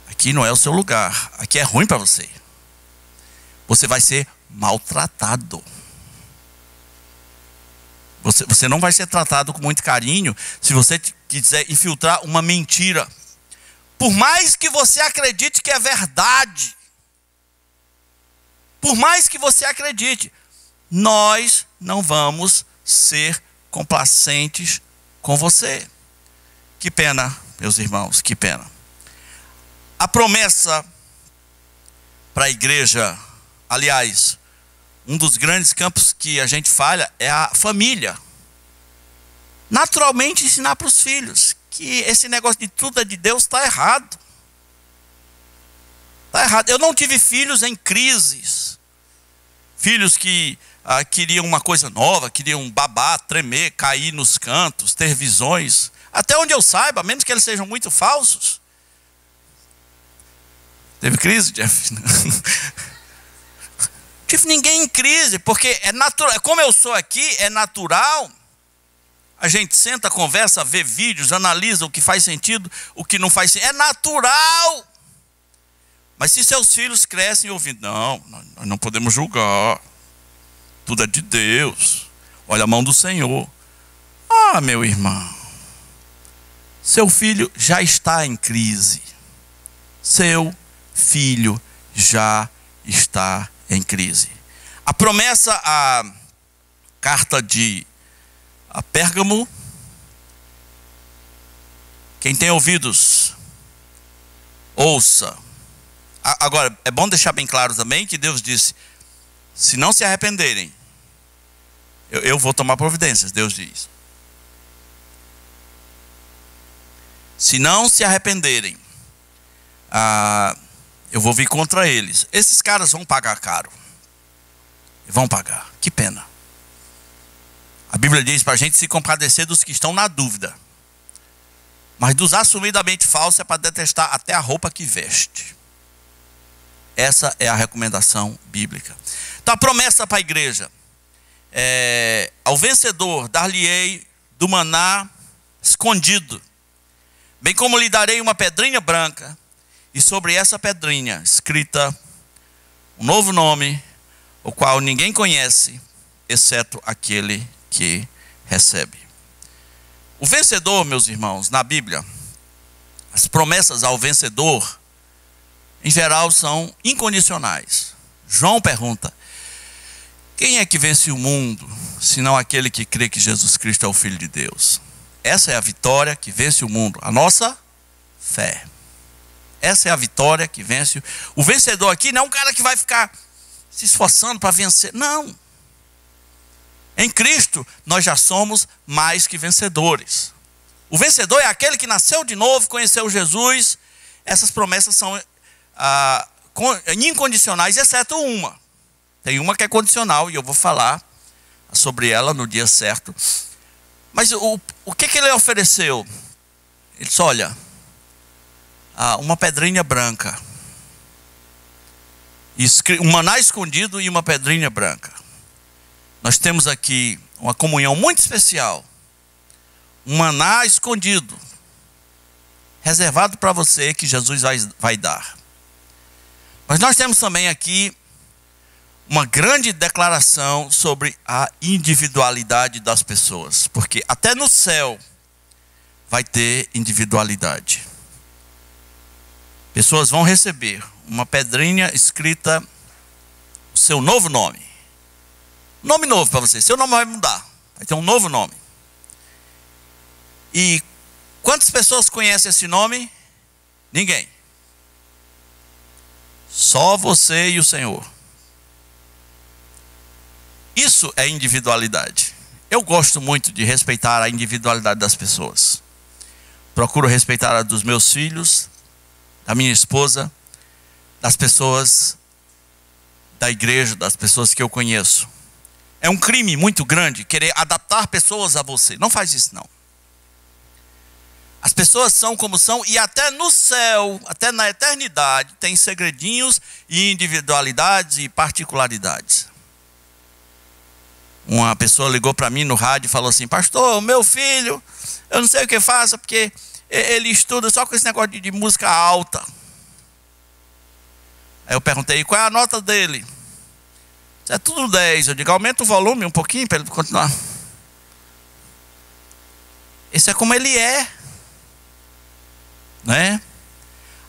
aqui não é o seu lugar, aqui é ruim para você. Você vai ser maltratado. Você não vai ser tratado com muito carinho se você quiser infiltrar uma mentira. Por mais que você acredite que é verdade, por mais que você acredite, nós não vamos ser complacentes com você. Que pena, meus irmãos, que pena. A promessa para a igreja, aliás, um dos grandes campos que a gente falha é a família. Naturalmente ensinar para os filhos que esse negócio de tudo é de Deus está errado. Está errado. Eu não tive filhos em crises. Filhos que queriam uma coisa nova, queriam babar, tremer, cair nos cantos, ter visões. Até onde eu saiba, a menos que eles sejam muito falsos. Teve crise, Jeff? Tive ninguém em crise, porque é natural. Como eu sou aqui, é natural. A gente senta, conversa, vê vídeos, analisa o que faz sentido, o que não faz sentido. É natural. Mas se seus filhos crescem ouvindo: não, nós não podemos julgar. Tudo é de Deus. Olha a mão do Senhor. Ah, meu irmão, seu filho já está em crise. Seu filho já está em crise. A promessa, a carta de Pérgamo. Quem tem ouvidos, ouça. Agora, é bom deixar bem claro também que Deus disse: se não se arrependerem, eu vou tomar providências. Deus diz: se não se arrependerem, eu vou vir contra eles. Esses caras vão pagar caro. Vão pagar. Que pena. A Bíblia diz para a gente se compadecer dos que estão na dúvida. Mas dos assumidamente falsos é para detestar até a roupa que veste. Essa é a recomendação bíblica. Então a promessa para a igreja é: ao vencedor dar-lhe-ei do maná escondido, bem como lhe darei uma pedrinha branca, e sobre essa pedrinha escrita um novo nome, o qual ninguém conhece, exceto aquele que recebe. O vencedor, meus irmãos, na Bíblia, as promessas ao vencedor, em geral, são incondicionais. João pergunta: quem é que vence o mundo, senão aquele que crê que Jesus Cristo é o Filho de Deus? Essa é a vitória que vence o mundo, a nossa fé. Essa é a vitória que vence. O vencedor aqui não é um cara que vai ficar se esforçando para vencer. Não. Em Cristo, nós já somos mais que vencedores. O vencedor é aquele que nasceu de novo, conheceu Jesus. Essas promessas são incondicionais, exceto uma. Tem uma que é condicional, e eu vou falar sobre ela no dia certo. Mas o que ele ofereceu? Ele disse: olha, uma pedrinha branca, um maná escondido e uma pedrinha branca. Nós temos aqui uma comunhão muito especial. Um maná escondido, reservado para você, que Jesus vai dar. Mas nós temos também aqui uma grande declaração sobre a individualidade das pessoas. Porque até no céu vai ter individualidade. Pessoas vão receber uma pedrinha escrita o seu novo nome. Nome novo para você. Seu nome vai mudar. Vai ter um novo nome. E quantas pessoas conhecem esse nome? Ninguém. Só você e o Senhor. Isso é individualidade. Eu gosto muito de respeitar a individualidade das pessoas. O Procuro respeitar a dos meus filhos, da minha esposa, das pessoas da igreja, das pessoas que eu conheço. É um crime muito grande querer adaptar pessoas a você. Não faz isso, não. As pessoas são como são, e até no céu, até na eternidade, tem segredinhos e individualidades e particularidades. Uma pessoa ligou para mim no rádio e falou assim: pastor, meu filho, eu não sei o que faça, porque ele estuda só com esse negócio de música alta. Aí eu perguntei: qual é a nota dele? É tudo 10. Eu digo: aumenta o volume um pouquinho para ele continuar. Esse é como ele é, né?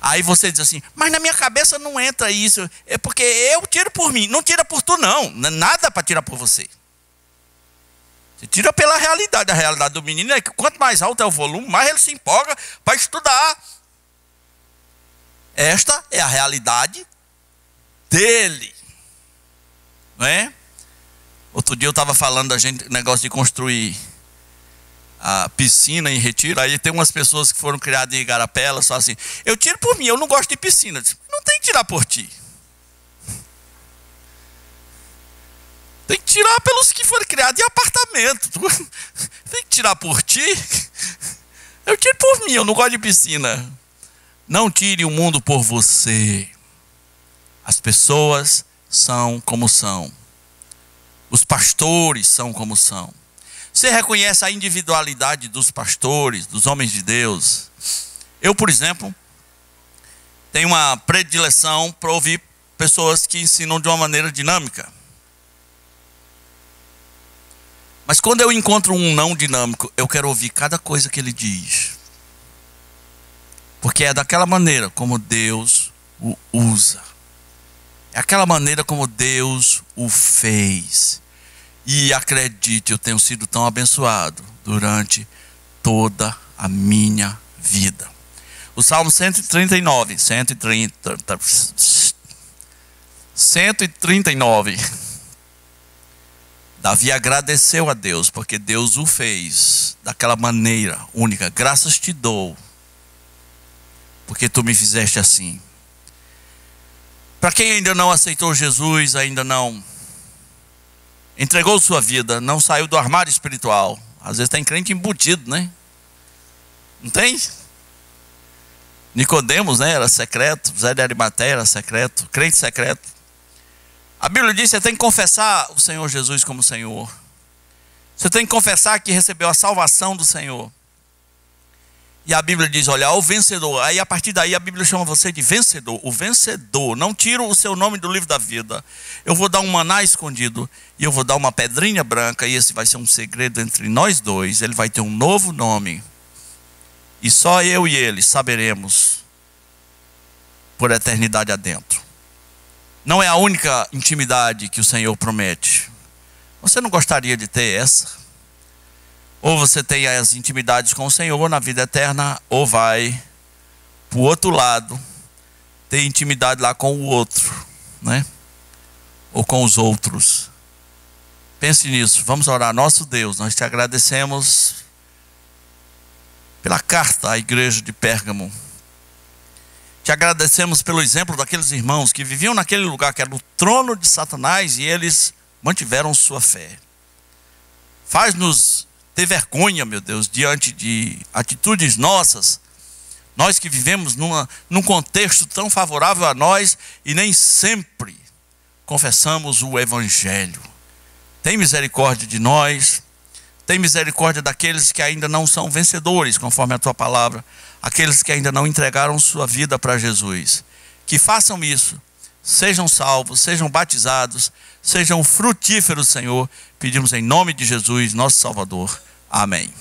Aí você diz assim: mas na minha cabeça não entra isso. É porque eu tiro por mim. Não tira por tu, não. Nada para tirar por você. Você tira pela realidade. A realidade do menino é que quanto mais alto é o volume, mais ele se empolga para estudar. Esta é a realidade dele, não é? Outro dia eu estava falando da gente, negócio de construir a piscina em Retiro. Aí tem umas pessoas que foram criadas em Igarapé, só assim: eu tiro por mim, eu não gosto de piscina. Eu disse: não tem que tirar por ti. Tem que tirar pelos que foram criados em apartamento. Tem que tirar por ti. Eu tiro por mim, eu não gosto de piscina. Não tire o mundo por você. As pessoas são como são. Os pastores são como são. Você reconhece a individualidade dos pastores, dos homens de Deus? Eu, por exemplo, tenho uma predileção para ouvir pessoas que ensinam de uma maneira dinâmica. Mas quando eu encontro um não dinâmico, eu quero ouvir cada coisa que ele diz. Porque é daquela maneira como Deus o usa. É aquela maneira como Deus o fez. E acredite, eu tenho sido tão abençoado durante toda a minha vida. O Salmo 139. Davi agradeceu a Deus, porque Deus o fez daquela maneira única. Graças te dou, porque tu me fizeste assim. Para quem ainda não aceitou Jesus, ainda não entregou sua vida, não saiu do armário espiritual. Às vezes tem crente embutido, né? Não tem? Nicodemos, né? Era secreto. Zé de Arimateia era secreto. Crente secreto. A Bíblia diz que você tem que confessar o Senhor Jesus como Senhor. Você tem que confessar que recebeu a salvação do Senhor. E a Bíblia diz: olha, o vencedor. Aí a partir daí a Bíblia chama você de vencedor. O vencedor. Não tiro o seu nome do livro da vida. Eu vou dar um maná escondido. E eu vou dar uma pedrinha branca. E esse vai ser um segredo entre nós dois. Ele vai ter um novo nome. E só eu e ele saberemos por eternidade adentro. Não é a única intimidade que o Senhor promete. Você não gostaria de ter essa? Ou você tem as intimidades com o Senhor na vida eterna, ou vai para o outro lado, ter intimidade lá com o outro, né? Ou com os outros. Pense nisso. Vamos orar. Nosso Deus, nós te agradecemos pela carta à igreja de Pérgamo. Te agradecemos pelo exemplo daqueles irmãos que viviam naquele lugar que era o trono de Satanás, e eles mantiveram sua fé. Faz-nos ter vergonha, meu Deus, diante de atitudes nossas. Nós que vivemos num contexto tão favorável a nós e nem sempre confessamos o Evangelho. Tem misericórdia de nós. Tem misericórdia daqueles que ainda não são vencedores, conforme a tua palavra. Aqueles que ainda não entregaram sua vida para Jesus. Que façam isso. Sejam salvos, sejam batizados, sejam frutíferos, Senhor. Pedimos em nome de Jesus, nosso Salvador. Amém.